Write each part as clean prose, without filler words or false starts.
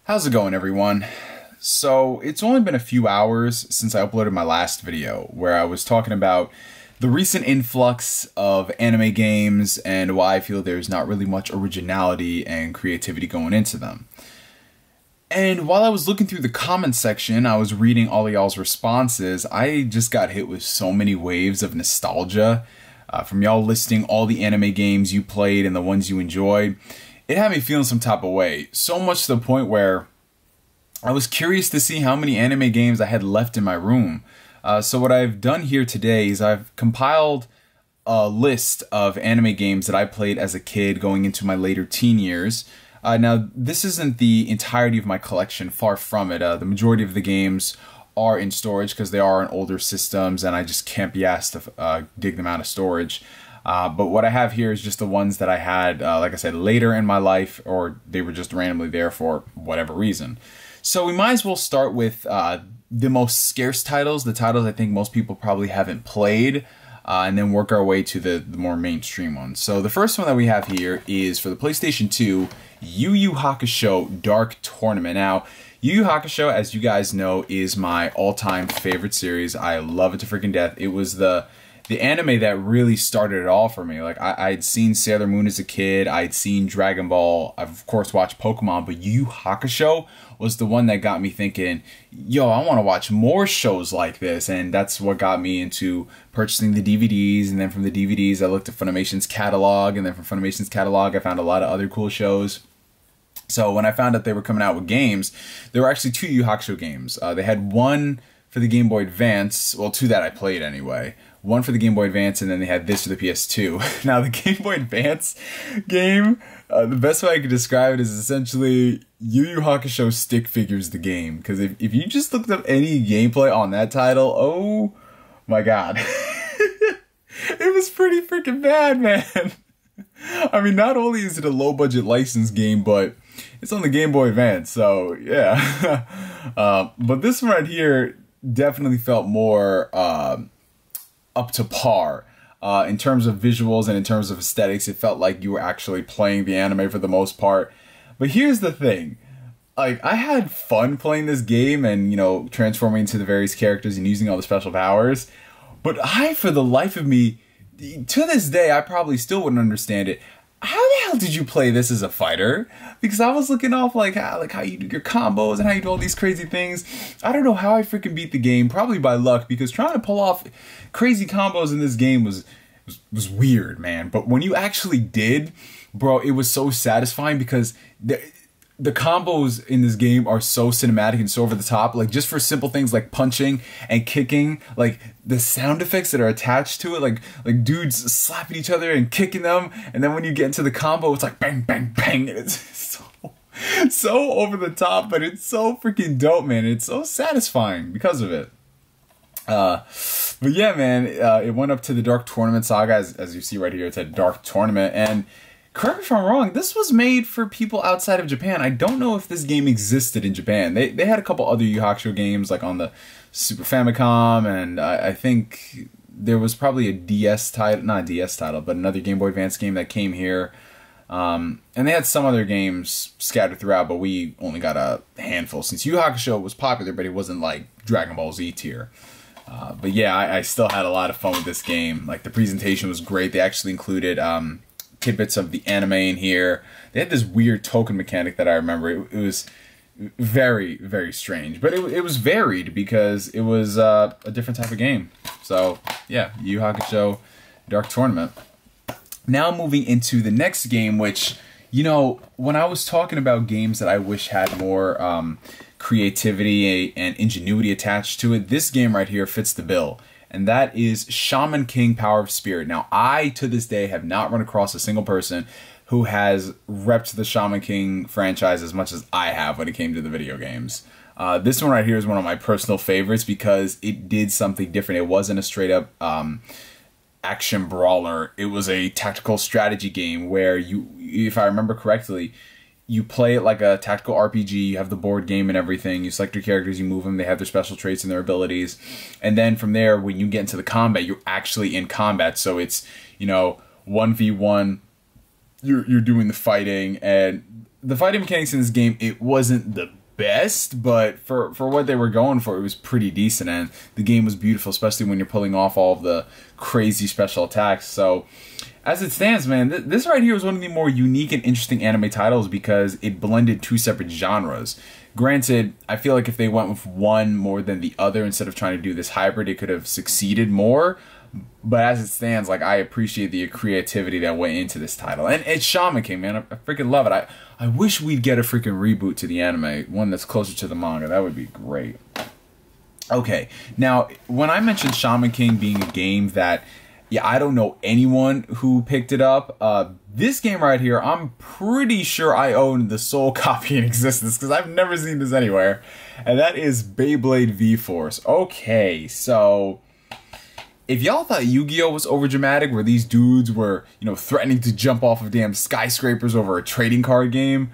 How's it going, everyone? So, it's only been a few hours since I uploaded my last video where I was talking about the recent influx of anime games and why I feel there's not really much originality and creativity going into them. And while I was looking through the comments section, I was reading all of y'all's responses. I just got hit with so many waves of nostalgia from y'all listing all the anime games you played and the ones you enjoyed. It had me feeling some type of way, so much to the point where I was curious to see how many anime games I had left in my room. So what I've done here today is I've compiled a list of anime games that I played as a kid going into my later teen years. Now, this isn't the entirety of my collection, far from it. The majority of the games are in storage because they are on older systems and I just can't be asked to dig them out of storage. But what I have here is just the ones that I had, like I said, later in my life, or they were just randomly there for whatever reason. So we might as well start with the most scarce titles, the titles I think most people probably haven't played, and then work our way to the more mainstream ones. So the first one that we have here is for the PlayStation 2, Yu Yu Hakusho Dark Tournament. Now, Yu Yu Hakusho, as you guys know, is my all-time favorite series. I love it to freaking death. It was the anime that really started it all for me. Like, I'd seen Sailor Moon as a kid, I'd seen Dragon Ball, I've of course watched Pokemon, but Yu Yu Hakusho was the one that got me thinking, yo, I want to watch more shows like this, and that's what got me into purchasing the DVDs, and then from the DVDs I looked at Funimation's catalog, and then from Funimation's catalog I found a lot of other cool shows. So when I found out they were coming out with games, there were actually two Yu Yu Hakusho games. They had one for the Game Boy Advance, well, two that I played anyway. One for the Game Boy Advance, and then they had this for the PS2. Now, the Game Boy Advance game, the best way I could describe it is essentially Yu Yu Hakusho stick figures the game. Because if you just looked up any gameplay on that title, oh my god. It was pretty freaking bad, man. I mean, not only is it a low-budget licensed game, but it's on the Game Boy Advance, so yeah. But this one right here definitely felt more up to par in terms of visuals and in terms of aesthetics. It felt like you were actually playing the anime for the most part. But here's the thing. Like, I had fun playing this game and, you know, transforming into the various characters and using all the special powers. But for the life of me, to this day, I probably still wouldn't understand it. How the hell did you play this as a fighter? Because I was looking off like how you do your combos and how you do all these crazy things. I don't know how I freaking beat the game, probably by luck, because trying to pull off crazy combos in this game was weird, man. But when you actually did, bro, it was so satisfying because the combos in this game are so cinematic and so over the top. Like, just for simple things like punching and kicking, like the sound effects that are attached to it, like dudes slapping each other and kicking them, and then when you get into the combo, it's like bang, bang, bang. And it's so over the top, but it's so freaking dope, man. It's so satisfying because of it. But yeah, man, it went up to the Dark Tournament saga, as you see right here. It's a Dark Tournament, and correct me if I'm wrong, this was made for people outside of Japan. I don't know if this game existed in Japan. They had a couple other Yu Yu Hakusho games, like on the Super Famicom, and I think there was probably a DS title, not a DS title, but another Game Boy Advance game that came here. And they had some other games scattered throughout, but we only got a handful, since Yu Yu Hakusho was popular, but it wasn't like Dragon Ball Z tier. But yeah, I still had a lot of fun with this game. Like, the presentation was great. They actually included tidbits of the anime in here. They had this weird token mechanic that I remember. It was very, very strange, but it was varied because it was a different type of game. So yeah, Yu Yu Hakusho Dark Tournament. Now moving into the next game, which, you know, when I was talking about games that I wish had more creativity and ingenuity attached to it, this game right here fits the bill. And that is Shaman King Power of Spirit. Now, I, to this day, have not run across a single person who has repped the Shaman King franchise as much as I have when it came to the video games. This one right here is one of my personal favorites because it did something different. It wasn't a straight-up action brawler. It was a tactical strategy game where you, if I remember correctly, you play it like a tactical RPG, you have the board game and everything, you select your characters, you move them, they have their special traits and their abilities, and then from there, when you get into the combat, you're actually in combat, so it's, you know, 1v1, you're doing the fighting, and the fighting mechanics in this game, it wasn't the best, but for what they were going for, it was pretty decent, and the game was beautiful, especially when you're pulling off all of the crazy special attacks. So as it stands, man, this right here is one of the more unique and interesting anime titles because it blended two separate genres. Granted, I feel like if they went with one more than the other instead of trying to do this hybrid, it could have succeeded more. But as it stands, like, I appreciate the creativity that went into this title. And it's Shaman King, man. I freaking love it. I wish we'd get a freaking reboot to the anime, one that's closer to the manga. That would be great. Okay, now, when I mentioned Shaman King being a game that, yeah, I don't know anyone who picked it up. This game right here, I'm pretty sure I own the sole copy in existence because I've never seen this anywhere. And that is Beyblade V-Force. Okay, so if y'all thought Yu-Gi-Oh was overdramatic, where these dudes were, you know, threatening to jump off of damn skyscrapers over a trading card game,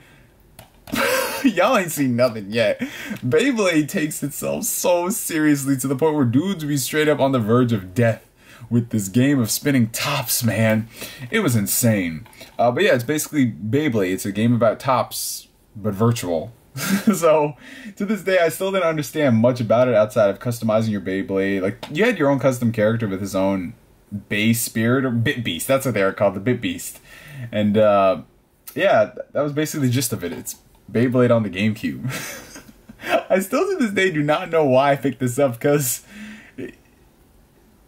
y'all ain't seen nothing yet. Beyblade takes itself so seriously to the point where dudes be straight up on the verge of death with this game of spinning tops, man. It was insane. But yeah, it's basically Beyblade. It's a game about tops, but virtual. So, to this day, I still didn't understand much about it outside of customizing your Beyblade. Like, you had your own custom character with his own base spirit, or Bit Beast. That's what they were called, the Bit Beast. And, yeah, that was basically the gist of it. It's Beyblade on the GameCube. I still, to this day, do not know why I picked this up, because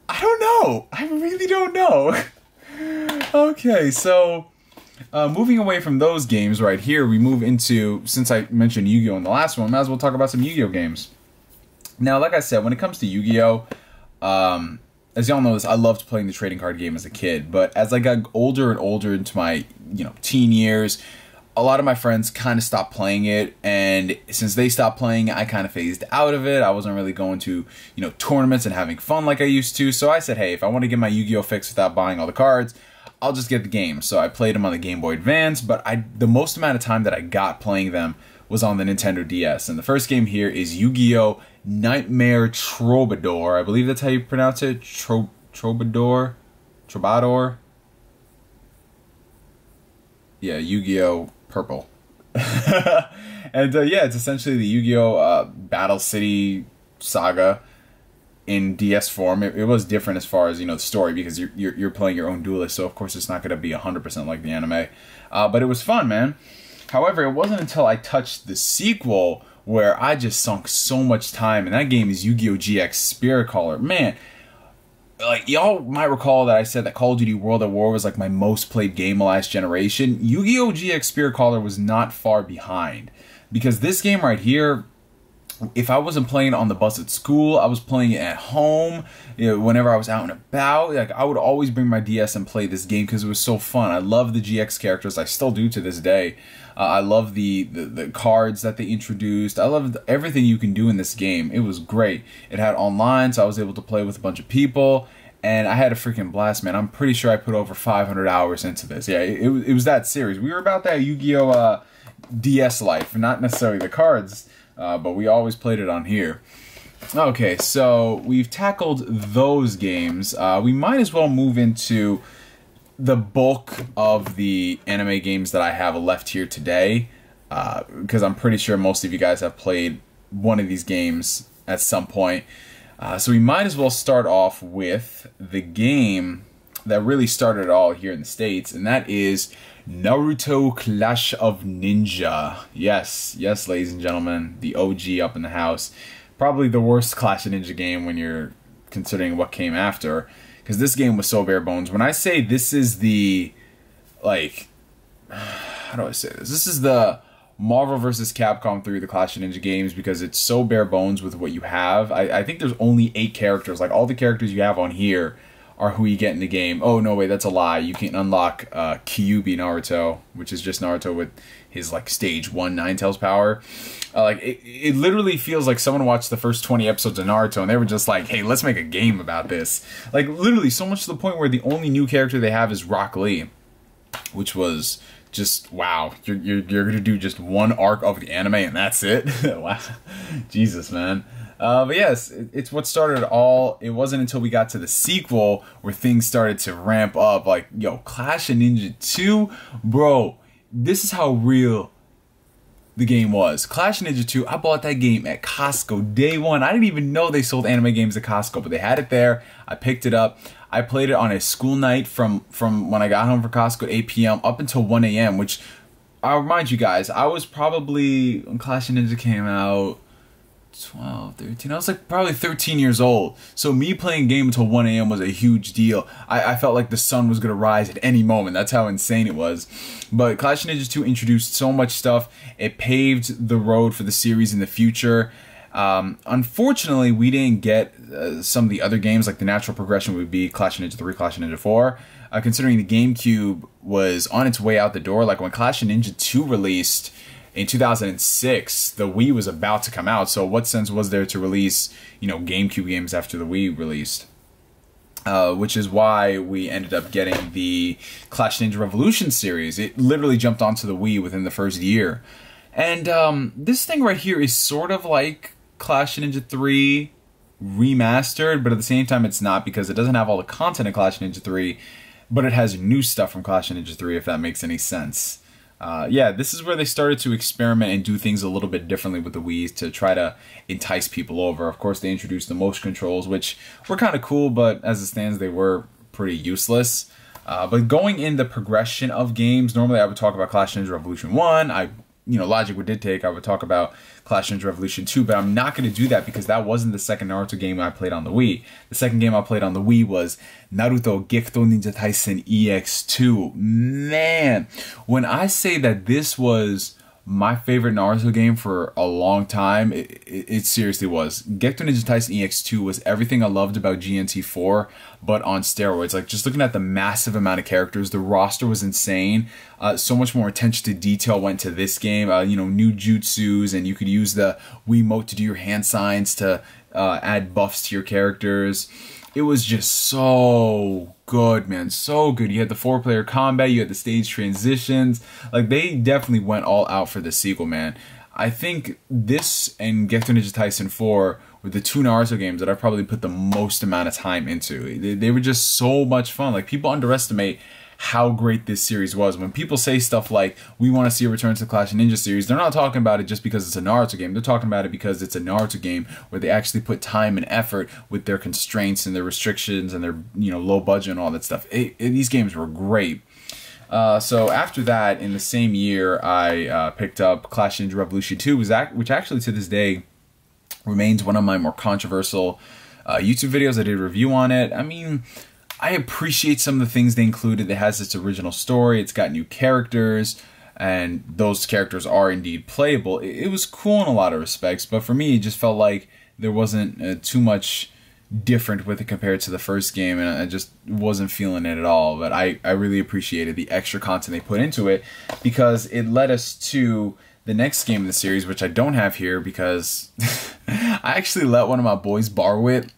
I don't know. I really don't know. Okay, so moving away from those games right here, we move into, since I mentioned Yu-Gi-Oh! In the last one, might as well talk about some Yu-Gi-Oh! Games. Now, like I said, when it comes to Yu-Gi-Oh!, as y'all know this, I loved playing the trading card game as a kid, but as I got older and older into my, you know, teen years, a lot of my friends kind of stopped playing it, and since they stopped playing, I kind of phased out of it. I wasn't really going to, you know, tournaments and having fun like I used to, so I said, hey, if I want to get my Yu-Gi-Oh! Fix without buying all the cards, I'll just get the game. So I played them on the Game Boy Advance, but the most amount of time that I got playing them was on the Nintendo DS. And the first game here is Yu-Gi-Oh! Nightmare Troubadour. I believe that's how you pronounce it. Troubadour? Troubadour? Yeah, Yu-Gi-Oh! Purple. And yeah, it's essentially the Yu-Gi-Oh! Battle City saga in DS form. It was different as far as, you know, the story, because you're playing your own duelist, so of course it's not going to be 100% like the anime. But it was fun, man. However, it wasn't until I touched the sequel where I just sunk so much time, and that game is Yu-Gi-Oh! GX Spirit Caller. Man, like, y'all might recall that I said that Call of Duty World at War was like my most played game of last generation. Yu-Gi-Oh! GX Spirit Caller was not far behind, because this game right here, if I wasn't playing it on the bus at school, I was playing it at home, you know, whenever I was out and about. Like, I would always bring my DS and play this game because it was so fun. I love the GX characters. I still do to this day. I love the cards that they introduced. I loved everything you can do in this game. It was great. It had online, so I was able to play with a bunch of people, and I had a freaking blast, man. I'm pretty sure I put over 500 hours into this. Yeah, it was that serious. We were about that Yu-Gi-Oh! DS life, not necessarily the cards, but we always played it on here. Okay, so we've tackled those games. We might as well move into the bulk of the anime games that I have left here today, because I'm pretty sure most of you guys have played one of these games at some point. So we might as well start off with the game that really started it all here in the States, and that is Naruto Clash of Ninja. Yes, ladies and gentlemen, the OG up in the house. Probably the worst Clash of Ninja game when you're considering what came after, because this game was so bare bones. When I say this is the, like, how do I say this? This is the Marvel vs. Capcom 3, the Clash of Ninja games, because it's so bare bones with what you have. I think there's only 8 characters. Like, all the characters you have on here are who you get in the game. Oh, no, wait, that's a lie. You can unlock Kyuubi Naruto, which is just Naruto with his, like, stage 1 Nine-Tails power. Like, it literally feels like someone watched the first 20 episodes of Naruto and they were just like, hey, let's make a game about this. Like, literally, so much to the point where the only new character they have is Rock Lee, which was just, wow. You're gonna do just one arc of the anime and that's it? Wow. Jesus, man. But yes, it's what started it all. It wasn't until we got to the sequel where things started to ramp up. Like, yo, Clash of Ninja 2? Bro, this is how real the game was. Clash of Ninja 2, I bought that game at Costco day one. I didn't even know they sold anime games at Costco, but they had it there. I picked it up. I played it on a school night from when I got home from Costco at 8 p.m. up until 1 a.m., which I'll remind you guys, I was probably, when Clash of Ninja came out, 12, 13, I was like probably 13 years old. So me playing game until 1 a.m. was a huge deal. I felt like the sun was going to rise at any moment. That's how insane it was. But Clash of Ninja 2 introduced so much stuff. It paved the road for the series in the future. Unfortunately, we didn't get some of the other games, like the natural progression would be Clash of Ninja 3, Clash of Ninja 4. Considering the GameCube was on its way out the door, like when Clash of Ninja 2 released in 2006, the Wii was about to come out, so what sense was there to release, you know, GameCube games after the Wii released? Which is why we ended up getting the Clash Ninja Revolution series. It literally jumped onto the Wii within the first year. And this thing right here is sort of like Clash of Ninja 3 remastered, but at the same time it's not, because it doesn't have all the content of Clash of Ninja 3, but it has new stuff from Clash of Ninja 3, if that makes any sense. Yeah, this is where they started to experiment and do things a little bit differently with the Wii to try to entice people over. Of course, they introduced the motion controls, which were kind of cool, but as it stands, they were pretty useless. But going in the progression of games, normally I would talk about Clash of Ninja Revolution 1. Logic did take, I would talk about Clash of Ninja Revolution 2, but I'm not going to do that because that wasn't the second Naruto game I played on the Wii. The second game I played on the Wii was Naruto Gekto Ninja Taisen EX2. Man, when I say that this was my favorite Naruto game for a long time, it seriously was. Gekto Ninja Taisen EX2 was everything I loved about GNT4, but on steroids. Like, just looking at the massive amount of characters, the roster was insane. So much more attention to detail went to this game. New jutsus, and you could use the Wiimote to do your hand signs to add buffs to your characters. It was just so good, man. So good. You had the 4-player combat. You had the stage transitions. Like, they definitely went all out for the sequel, man. I think this and Gekto Ninja Taisen 4 were the two Naruto games that I probably put the most amount of time into. They were just so much fun. Like, people underestimate how great this series was. When people say stuff like, we want to see a return to the Clash of Ninja series, they're not talking about it just because it's a Naruto game. They're talking about it because it's a Naruto game where they actually put time and effort with their constraints and their restrictions and their low budget and all that stuff. These games were great. So after that, in the same year, I picked up Clash of Ninja Revolution 2, which actually to this day remains one of my more controversial YouTube videos. I did a review on it. I mean, I appreciate some of the things they included. It has its original story. It's got new characters, and those characters are indeed playable. It was cool in a lot of respects, but for me, it just felt like there wasn't too much different with it compared to the first game, and I just wasn't feeling it at all. But I really appreciated the extra content they put into it, because it led us to the next game in the series, which I don't have here because I actually let one of my boys borrow it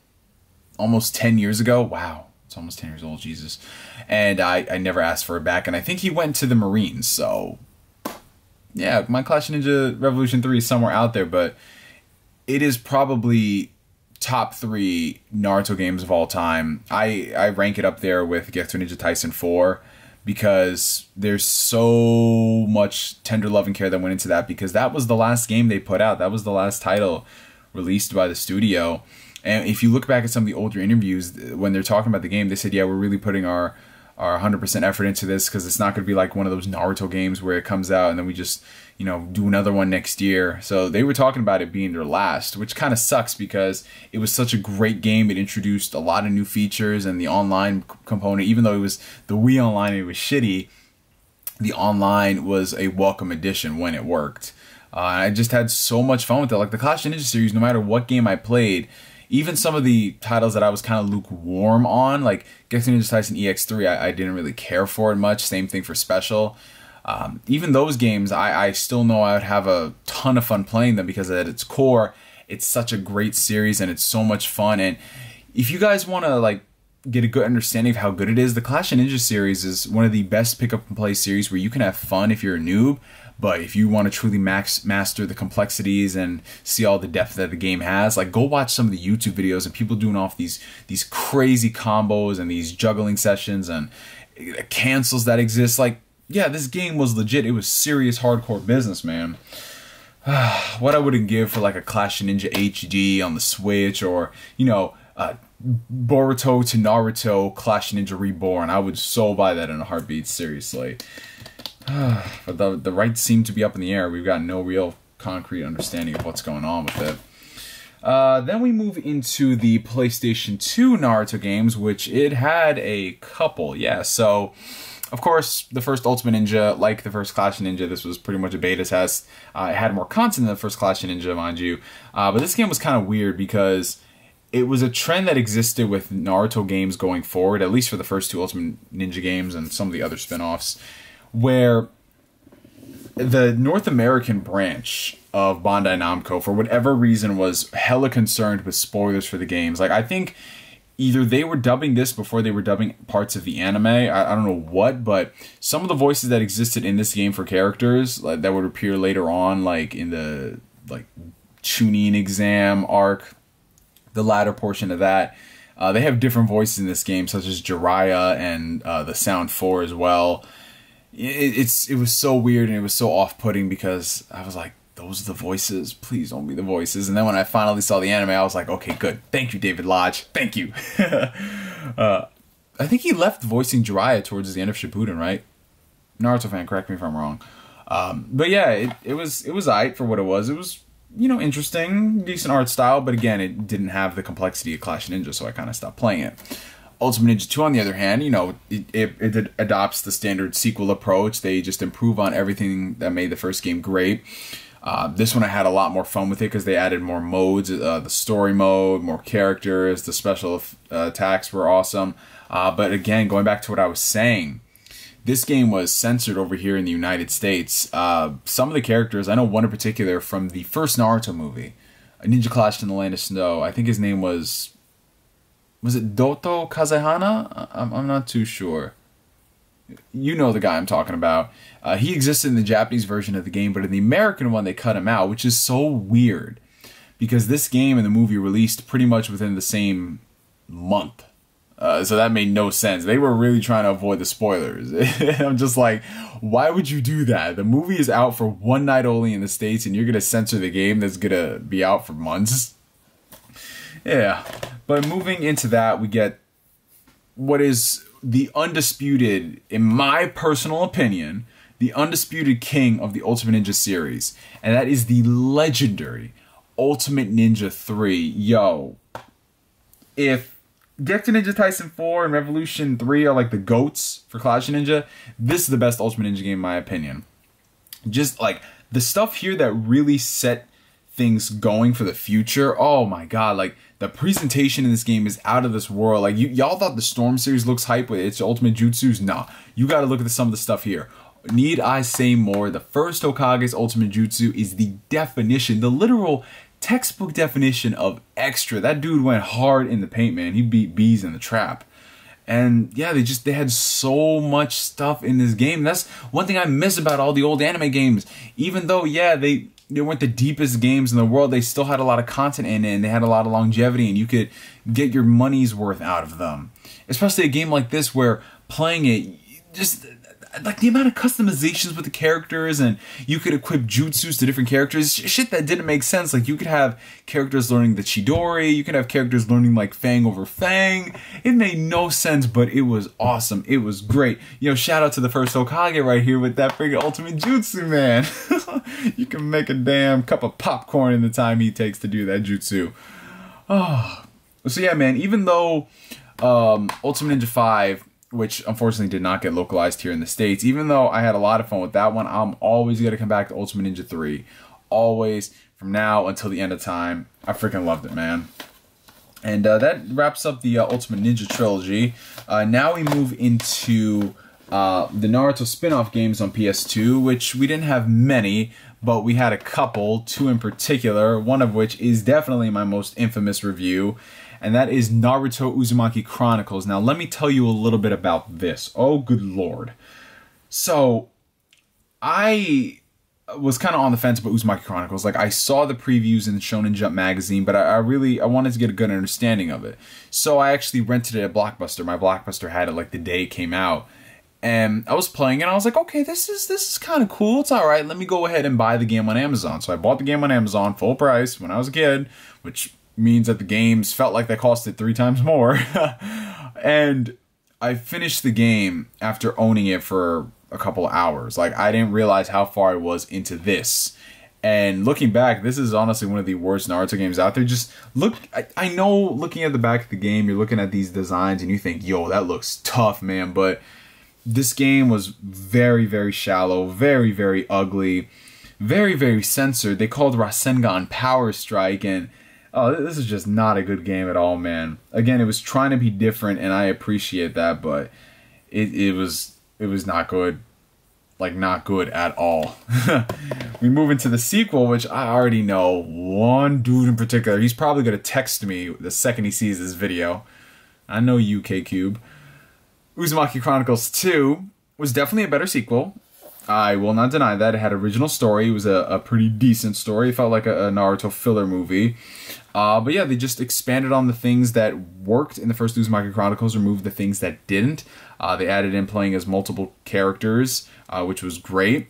almost 10 years ago. Wow. It's almost 10 years old, Jesus. And I never asked for it back, and I think he went to the Marines, so yeah, my Clash of Ninja Revolution 3 is somewhere out there, but it is probably top 3 Naruto games of all time. I rank it up there with Gekto Ninja Taisen 4, because there's so much tender love and care that went into that, because that was the last game they put out. That was the last title released by the studio. And if you look back at some of the older interviews, when they're talking about the game, they said, yeah, we're really putting our 100% effort into this, because it's not going to be like one of those Naruto games where it comes out and then we just, do another one next year. So they were talking about it being their last, which kind of sucks, because it was such a great game. It introduced a lot of new features, and the online component, even though it was the Wii Online, it was shitty, the online was a welcome addition when it worked. I just had so much fun with it. Like the Clash of Ninja series, no matter what game I played, even some of the titles that I was kind of lukewarm on, like Gekto Ninja Taisen EX3, I didn't really care for it much. Same thing for Special. Even those games, I still know I would have a ton of fun playing them, because at its core, it's such a great series and it's so much fun. And if you guys want to get a good understanding of how good it is, the Clash of Ninja series is one of the best pick up and play series where you can have fun if you're a noob, but if you want to truly master the complexities and see all the depth that the game has, go watch some of the YouTube videos and people doing off these crazy combos and these juggling sessions and cancels that exist. Yeah, this game was legit. It was serious hardcore business, man. what I wouldn't give for like a Clash of Ninja HD on the Switch, or you know, Boruto to Naruto Clash of Ninja Reborn. I would so buy that in a heartbeat, seriously. But the rights seem to be up in the air. We've got no real concrete understanding of what's going on with it. Then we move into the PlayStation 2 Naruto games, which it had a couple. Yeah, so of course, the first Ultimate Ninja, like the first Clash of Ninja, this was pretty much a beta test. It had more content than the first Clash of Ninja, mind you. But this game was kind of weird because it was a trend that existed with Naruto games going forward, at least for the first two Ultimate Ninja games and some of the other spin-offs, where the North American branch of Bandai Namco, for whatever reason, was hella concerned with spoilers for the games. Like, I think either they were dubbing this before they were dubbing parts of the anime. I don't know what, but some of the voices that existed in this game for characters that would appear later on, like in the Chunin exam arc, the latter portion of that, they have different voices in this game, such as Jiraiya and the Sound 4 as well. It was so weird and it was so off-putting because I was like, those are the voices. Please don't be the voices. And then when I finally saw the anime, I was like, okay, good. Thank you, David Lodge. Thank you. I think he left voicing Jiraiya towards the end of Shippuden, right? Naruto fan, correct me if I'm wrong. But yeah, it was aight for what it was. It was, you know, interesting, decent art style, but again, it didn't have the complexity of Clash of Ninja, so I kind of stopped playing it. Ultimate Ninja 2, on the other hand, you know, it adopts the standard sequel approach. They just improve on everything that made the first game great. This one I had a lot more fun with it because they added more modes, the story mode, more characters, the special attacks were awesome. But again, going back to what I was saying, this game was censored over here in the United States. Some of the characters, I know one in particular from the first Naruto movie, Ninja Clash in the Land of Snow. I think his name was it Doto Kazehana? I'm not too sure. You know the guy I'm talking about. He existed in the Japanese version of the game, but in the American one, they cut him out, which is so weird. Because this game and the movie released pretty much within the same month. So that made no sense. They were really trying to avoid the spoilers. I'm just like, why would you do that? The movie is out for one night only in the States, and you're going to censor the game that's going to be out for months? Yeah. But moving into that, we get what is the undisputed, in my personal opinion, the undisputed king of the Ultimate Ninja series. And that is the legendary Ultimate Ninja 3. Yo, if Gekitou Ninja Taisen 4 and Revolution 3 are like the GOATs for Clash of Ninja, this is the best Ultimate Ninja game in my opinion. Just like the stuff here that really set things going for the future. Oh my god, like the presentation in this game is out of this world. Like y'all thought the Storm series looks hype with its ultimate jutsus? Nah, you gotta look at some of the stuff here. Need I say more? The first Hokage's ultimate jutsu is the definition, the literal textbook definition of extra. That dude went hard in the paint, man. He beat bees in the trap. And yeah, they had so much stuff in this game. That's one thing I miss about all the old anime games. Even though, yeah, they weren't the deepest games in the world, they still had a lot of content in it, and they had a lot of longevity, and you could get your money's worth out of them. Especially a game like this where playing it, just like the amount of customizations with the characters, and you could equip jutsus to different characters, shit that didn't make sense. Like you could have characters learning the Chidori, you could have characters learning like Fang over Fang. It made no sense, but it was awesome. It was great. You know, shout out to the first Hokage right here with that freaking ultimate jutsu, man. You can make a damn cup of popcorn in the time he takes to do that jutsu. Oh, so yeah, man. Even though Ultimate Ninja 5, which unfortunately did not get localized here in the States, even though I had a lot of fun with that one, I'm always going to come back to Ultimate Ninja 3. Always, from now until the end of time. I freaking loved it, man. And that wraps up the Ultimate Ninja trilogy. Now we move into the Naruto spin-off games on PS2, which we didn't have many, but we had a couple, two in particular, one of which is definitely my most infamous review, and that is Naruto Uzumaki Chronicles. Now, let me tell you a little bit about this. Oh, good lord. So, I was kind of on the fence about Uzumaki Chronicles. Like, I saw the previews in Shonen Jump magazine, but I wanted to get a good understanding of it. So, I actually rented it at Blockbuster. My Blockbuster had it like the day it came out. And I was playing it, and I was like, okay, this is kind of cool. It's all right. Let me go ahead and buy the game on Amazon. So I bought the game on Amazon full price when I was a kid, which means that the games felt like they costed 3 times more. And I finished the game after owning it for a couple of hours. Like, I didn't realize how far I was into this. And looking back, this is honestly one of the worst Naruto games out there. Just look, I know looking at the back of the game, you're looking at these designs and you think, yo, that looks tough, man. But this game was very, very shallow, very, very ugly, very, very censored. They called Rasengan Power Strike, and oh, this is just not a good game at all, man. Again, it was trying to be different, and I appreciate that, but it was not good. Like, not good at all. We move into the sequel, which I already know one dude in particular. He's probably going to text me the second he sees this video. I know you, K-Cube. Uzumaki Chronicles 2 was definitely a better sequel. I will not deny that. It had original story. It was a pretty decent story. It felt like a Naruto filler movie. But yeah, they just expanded on the things that worked in the first Uzumaki Chronicles, removed the things that didn't. They added in playing as multiple characters, which was great.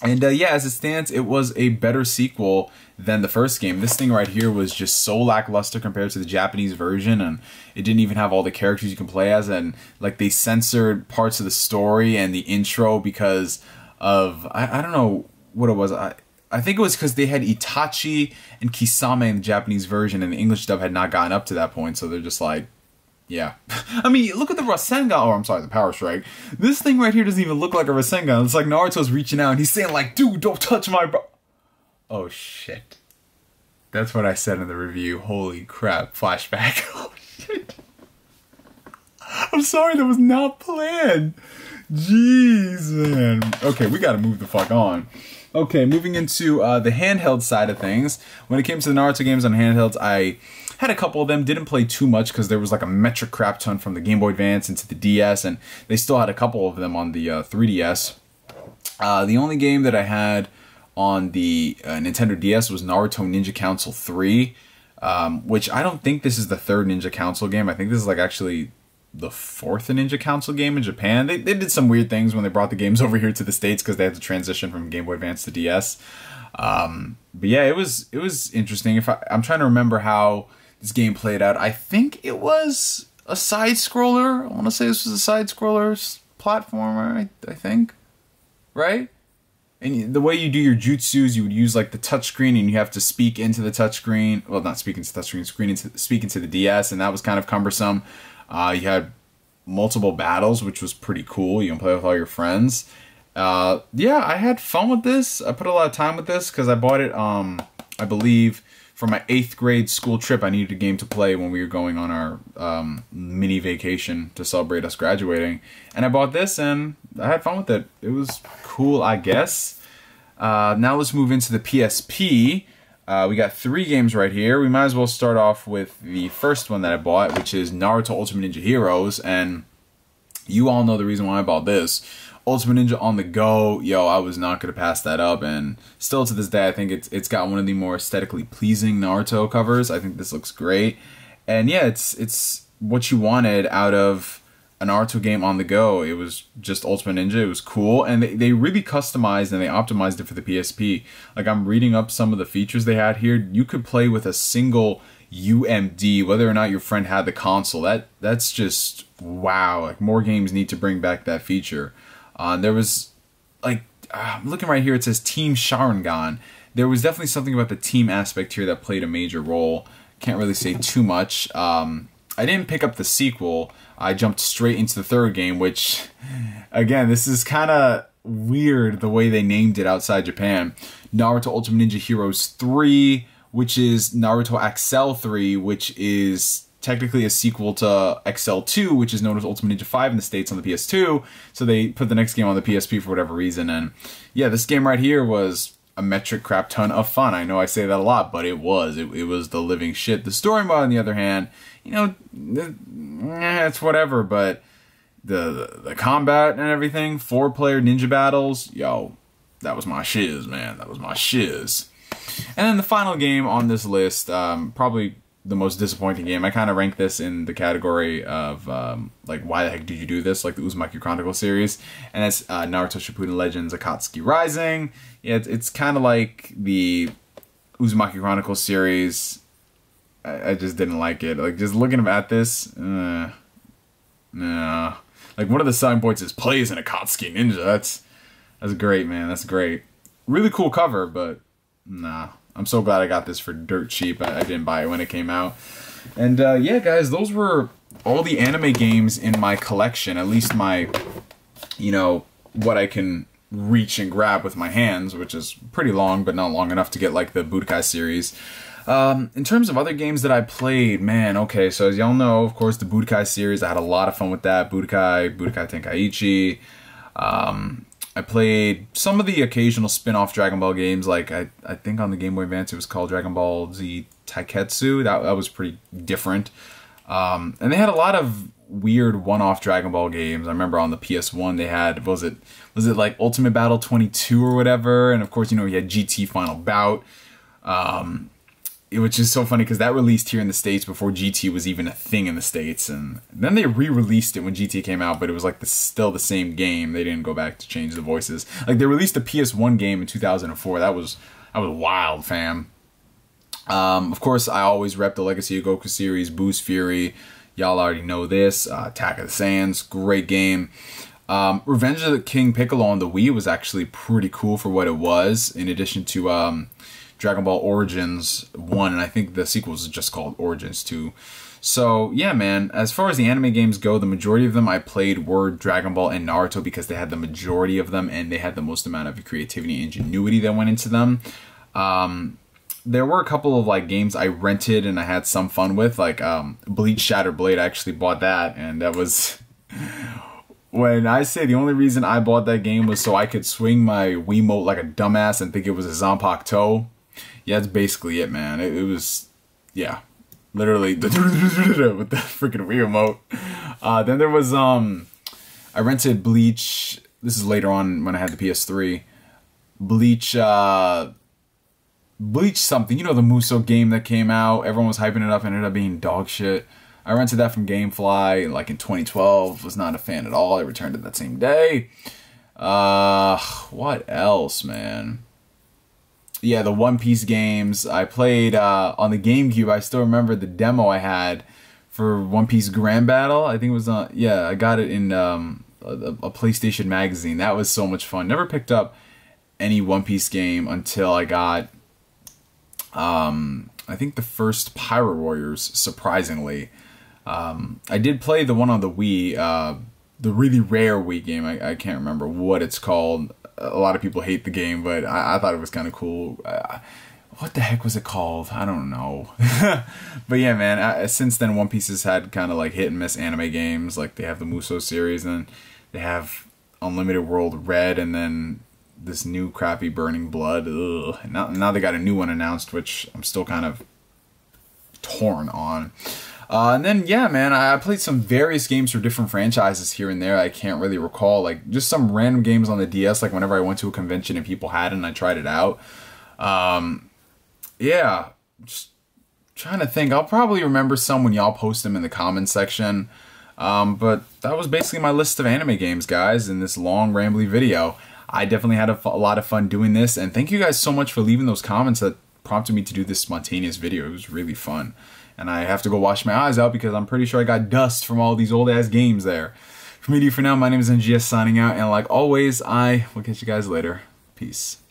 And yeah, as it stands, it was a better sequel than the first game. This thing right here was just so lackluster compared to the Japanese version, and it didn't even have all the characters you can play as, and like they censored parts of the story and the intro because of, I don't know what it was. I think it was because they had Itachi and Kisame in the Japanese version, and the English dub had not gotten up to that point, so they're just like, yeah. I mean, look at the Rasengan. Oh, I'm sorry, the Power Strike. This thing right here doesn't even look like a Rasengan. It's like Naruto's reaching out and he's saying like, dude, don't touch my bro. Oh, shit. That's what I said in the review. Holy crap. Flashback. Oh, shit. I'm sorry, that was not planned. Jeez, man. Okay, we gotta move the fuck on. Okay, moving into the handheld side of things. When it came to the Naruto games on handhelds, I had a couple of them, didn't play too much because there was like a metric crap ton from the Game Boy Advance into the DS, and they still had a couple of them on the 3DS. The only game that I had on the Nintendo DS was Naruto Ninja Council 3, which I don't think this is the 3rd Ninja Council game. I think this is like actually the 4th Ninja Council game in Japan. They did some weird things when they brought the games over here to the States because they had to transition from Game Boy Advance to DS. But yeah, it was interesting. I'm trying to remember how this game played out. I think it was a side-scroller. I want to say this was a side-scroller platformer, I think. Right? And the way you do your jutsus, you would use like the touchscreen and you have to speak into the touchscreen. Well, not speak into the touchscreen, speak into the DS, and that was kind of cumbersome. You had multiple battles, which was pretty cool. You can play with all your friends. Yeah, I had fun with this. I put a lot of time with this because I bought it, I believe, for my 8th grade school trip. I needed a game to play when we were going on our mini vacation to celebrate us graduating. And I bought this and I had fun with it. It was cool, I guess. Now let's move into the PSP. We got 3 games right here. We might as well start off with the first one that I bought, which is Naruto Ultimate Ninja Heroes. And you all know the reason why I bought this. Ultimate Ninja on the Go, yo, I was not going to pass that up, and still to this day, I think it's got one of the more aesthetically pleasing Naruto covers. I think this looks great, and yeah, it's what you wanted out of a Naruto game on the go. It was just Ultimate Ninja. It was cool, and they really customized and they optimized it for the PSP. Like, I'm reading up some of the features they had here. You could play with a single UMD, whether or not your friend had the console. That's just wow. Like, more games need to bring back that feature. There was, like, I'm looking right here, it says Team Sharingan. There was definitely something about the team aspect here that played a major role. Can't really say too much. I didn't pick up the sequel. I jumped straight into the 3rd game, which, again, this is kind of weird the way they named it outside Japan. Naruto Ultimate Ninja Heroes 3, which is Naruto Accel 3, which is technically a sequel to Excel 2, which is known as Ultimate Ninja 5 in the States on the PS2, so they put the next game on the PSP for whatever reason, and yeah, this game right here was a metric crap ton of fun. I know I say that a lot, but it was the living shit. The story mode, on the other hand, you know, it's whatever, but the combat and everything, 4-player ninja battles, yo, that was my shiz, man. That was my shiz. And then the final game on this list, probably the most disappointing game. I kind of rank this in the category of like, why the heck did you do this? Like the Uzumaki Chronicle series, and that's Naruto Shippuden Legends Akatsuki Rising. Yeah, it's kind of like the Uzumaki Chronicle series. I just didn't like it. Like, just looking at this, nah. Like, one of the selling points is plays an Akatsuki Ninja. That's great, man. That's great. Really cool cover, but nah. I'm so glad I got this for dirt cheap. I didn't buy it when it came out. And yeah, guys, those were all the anime games in my collection. At least my, you know, what I can reach and grab with my hands, which is pretty long, but not long enough to get like the Budokai series. In terms of other games that I played, man, okay, so as y'all know, of course, the Budokai series, I had a lot of fun with that. Budokai Tenkaichi. I played some of the occasional spin-off Dragon Ball games, like I think on the Game Boy Advance it was called Dragon Ball Z Taiketsu. That was pretty different. And they had a lot of weird one-off Dragon Ball games. I remember on the PS1 they had, was it like Ultimate Battle 22 or whatever? And of course, you know, you had GT Final Bout. Which is so funny because that released here in the States before GT was even a thing in the States, and then they re-released it when GT came out, but it was like still the same game. They didn't go back to change the voices. Like, they released a PS1 game in 2004. That was wild, fam. Of course, I always rep the Legacy of Goku series, Boost Fury. Y'all already know this. Attack of the Saiyans, great game. Revenge of the King Piccolo on the Wii was actually pretty cool for what it was, in addition to Dragon Ball Origins 1, and I think the sequel is just called Origins 2. So, yeah, man, as far as the anime games go, the majority of them I played were Dragon Ball and Naruto because they had the majority of them, and they had the most amount of creativity and ingenuity that went into them. There were a couple of, like, games I rented and I had some fun with, like Bleach Shattered Blade. I actually bought that, and that was... When I say the only reason I bought that game was so I could swing my Wiimote like a dumbass and think it was a Zanpakuto. Yeah, that's basically it, man. It was, yeah, literally with the freaking Wiimote. Then there was, I rented Bleach. This is later on when I had the PS3. Bleach something. You know, the Musou game that came out. Everyone was hyping it up and ended up being dog shit. I rented that from GameFly, like in 2012. Was not a fan at all. I returned it that same day. What else, man? Yeah, the One Piece games. I played on the GameCube. I still remember the demo I had for One Piece Grand Battle. I think it was on... Yeah, I got it in a PlayStation magazine. That was so much fun. Never picked up any One Piece game until I got... I think the first Pirate Warriors, surprisingly. I did play the one on the Wii, the really rare Wii game. I can't remember what it's called. A lot of people hate the game, but I thought it was kind of cool. What the heck was it called? I don't know. But yeah, man, since then One Piece has had kind of like hit and miss anime games. Like, they have the Musou series, and they have Unlimited World Red, and then this new crappy Burning Blood. Ugh. Now they got a new one announced, which I'm still kind of torn on. And then, yeah, man, I played some various games for different franchises here and there. I can't really recall, like, just some random games on the DS, like whenever I went to a convention and people had it and I tried it out. Yeah, just trying to think. I'll probably remember some when y'all post them in the comments section. But that was basically my list of anime games, guys, in this long, rambly video. I definitely had a lot of fun doing this, and thank you guys so much for leaving those comments that prompted me to do this spontaneous video. It was really fun. And I have to go wash my eyes out because I'm pretty sure I got dust from all these old-ass games there. For me, for now, my name is NGS signing out, and like always, I will catch you guys later. Peace.